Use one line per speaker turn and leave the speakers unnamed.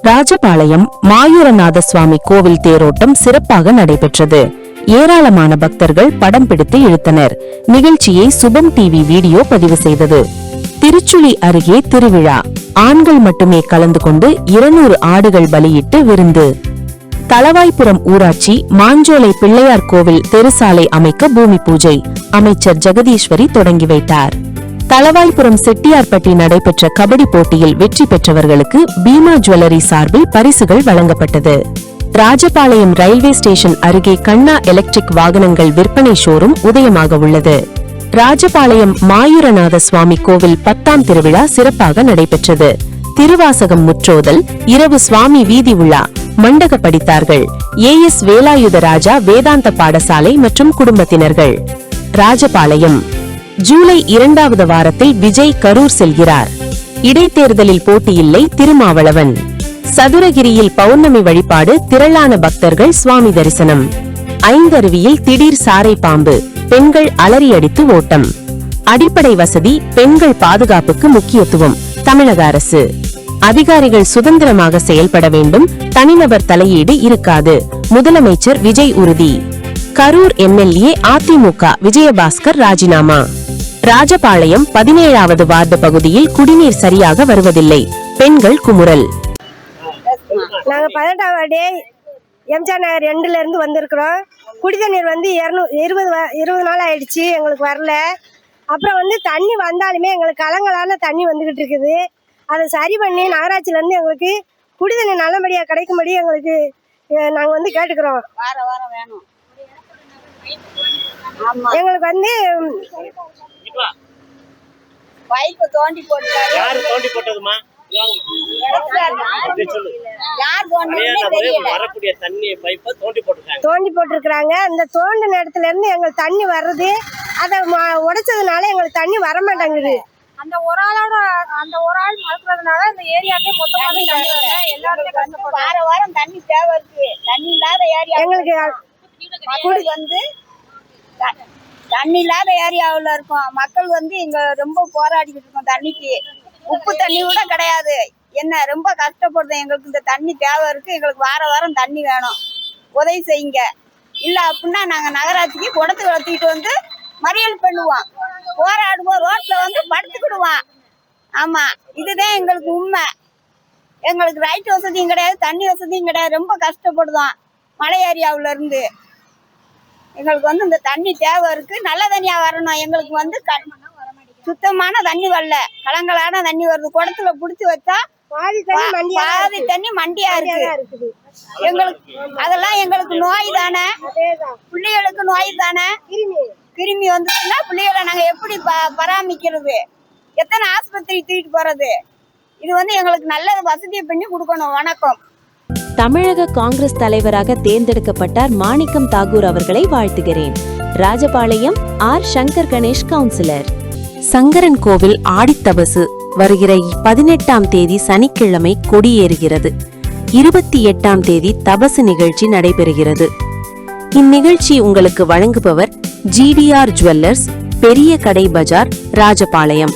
ராஜபாளையம் மாயூரநாத சுவாமி கோவில் தேரோட்டம் சிறப்பாக நடைபெற்றது. ஏராளமான பக்தர்கள் படம் பிடித்து இழுத்தனர். நிகழ்ச்சியை சுபம் டிவி வீடியோ பதிவு செய்தது. திருச்சுழி அருகே திருவிழா. ஆண்கள் மட்டுமே கலந்து கொண்டு 200 ஆடுகள் பலியிட்டு விருந்து. தளவாய்புரம் ஊராட்சி மாஞ்சோலை பிள்ளையார் கோவில் தெருசாலை அமைக்க பூமி பூஜை அமைச்சர் ஜெகதீஸ்வரி தொடங்கி வைத்தார். தளவாய்புரம் செட்டியார்பட்டி நடைபெற்ற கபடி போட்டியில் வெற்றி பெற்றவர்களுக்கு பீமா ஜுவல்லரி சார்பில் பரிசுகள் வழங்கப்பட்டது. ராஜபாளையம் ரயில்வே ஸ்டேஷன் அருகே கண்ணா எலக்ட்ரிக் வாகனங்கள் விற்பனை ஷோரூம் உதயமாக உள்ளது. ராஜபாளையம் மாயூரநாத சுவாமி கோவில் 10ஆம் திருவிழா சிறப்பாக நடைபெற்றது. திருவாசகம் முற்றோதல், இரவு சுவாமி வீதி உலா, மண்டக படித்தார்கள். ஏஎஸ் வேலாயுத ராஜா வேதாந்த பாடசாலை மற்றும் குடும்பத்தினர்கள். ராஜபாளையம் ஜூலை 2வது வாரத்தில் விஜய் கரூர் செல்கிறார். இடைத்தேர்தலில் போட்டியில்லை திருமாவளவன். சதுரகிரியில் பௌர்ணமி வழிபாடு, திரளான பக்தர்கள் சுவாமி தரிசனம். ஐந்தருவியில் திடீர் சாரை பாம்பு, பெண்கள் அலறியடித்து ஓட்டம். அடிப்படை வசதி, பெண்கள் பாதுகாப்புக்கு முக்கியத்துவம். தமிழக அரசு அதிகாரிகள் சுதந்திரமாக செயல்பட வேண்டும். தனிநபர் தலையீடு இருக்காது. முதலமைச்சர் விஜய் உறுதி. கரூர் எம்எல்ஏ அதிமுக விஜயபாஸ்கர் ராஜினாமா. ராஜபாளையம் 17வது வார்டு பகுதியில் குடிநீர் சரியாக வருவதில்லை. பெண்கள் குமுறல்.
நாங்க 18ஆம் வார்டு எம்ஜிஆர் நகர் 2ல இருந்து வந்திருக்கிறோம். குடிதண்ணீர் வந்து 20 நாள் ஆயிடுச்சு, எங்களுக்கு வரல. அப்புறம் தண்ணி வந்தாலுமே எங்களுக்கு கலங்கலான தண்ணி வந்துகிட்டு இருக்குது. அதை சரி பண்ணி நகராட்சியிலேருந்து எங்களுக்கு குடிதண்ணி நல்லபடியாக கிடைக்கும்படி எங்களுக்கு நாங்கள் கேட்டுக்கிறோம்.
வேணும்.
எங்களுக்கு
பைப்பு தோண்டி போட்டுருக்காரு.
யாரு தோண்டி போட்டதுமா? வரக்கூடிய தண்ணி பைப்பை தோண்டி
போட்டிருக்காங்க. அந்த தோண்டின இடத்துல இருந்து எங்களுக்கு தண்ணி வர்றது, அதை உடைச்சதுனால எங்களுக்கு தண்ணி வர மாட்டேங்குது.
அந்த ஒரு ஆள் மறக்கிறதுனால இந்த ஏரியாக்கே மொத்தமாவே தண்ணி வரல. எல்லாருமே கஷ்டப்படுறாங்க.
வாரம் தண்ணி தேவை இருக்கு. தண்ணி இல்லாத ஏரியா
எங்களுக்கு
தண்ணி இல்லாத ஏரியாவில் இருக்கும் மக்கள் இங்க ரொம்ப போராடிக்கிட்டு இருக்கோம். தண்ணிக்கு உப்பு தண்ணி கூட கிடையாது. என்ன ரொம்ப கஷ்டப்படுறோம். எங்களுக்கு இந்த தண்ணி தேவை இருக்கு. எங்களுக்கு வாரம் தண்ணி வேணும். உதவி செய்யுங்க. இல்ல அப்படின்னா நாங்க நகராட்சிக்கு குடத்து வளர்த்திக்கிட்டு மறியல் பண்ணுவோம், போராடுவோம், ரோட்ல படுத்துக்கிடுவோம். ஆமா, இதுதான் எங்களுக்கு உண்மை. எங்களுக்கு ரைட் வசதியும் கிடையாது, தண்ணி வசதியும் கிடையாது. ரொம்ப கஷ்டப்படுதோம். மலை ஏரியாவுல இருந்து எங்களுக்கு இந்த தண்ணி தேவை இருக்கு. நல்ல தண்ணியா வரணும். எங்களுக்கு சுத்தமான தண்ணி வரல, கலங்கலான தண்ணி வருது. குடத்துல புடிச்சு வச்சா பாதி தண்ணி மண்டியா இருக்கு. எங்களுக்கு அதெல்லாம் எங்களுக்கு நோய் தானே, பிள்ளைகளுக்கு நோய் தானே. கிருமி வந்துச்சுன்னா பிள்ளைகளை நாங்க எப்படி பராமரிக்கிறது? எத்தனை ஆஸ்பத்திரி தூக்கிட்டு போறது? இது எங்களுக்கு நல்ல வசதியை பண்ணி கொடுக்கணும். வணக்கம்.
தமிழக காங்கிரஸ் தலைவராக தேர்ந்தெடுக்கப்பட்டார் மாணிக்கம் தாகூர் அவர்களை வாழ்த்துகிறேன். Rajapalayam R Shankar Ganesh councillor.
சங்கரன் கோவில் ஆடித்தபசு வருகிற 18ஆம் தேதி சனிக்கிழமை கொடியேறுகிறது. 28ஆம் தேதி தபசு நிகழ்ச்சி நடைபெறுகிறது. இந்நிகழ்ச்சி உங்களுக்கு வழங்குபவர் GDR ஜுவல்லர்ஸ், பெரிய கடை பஜார், ராஜபாளையம்.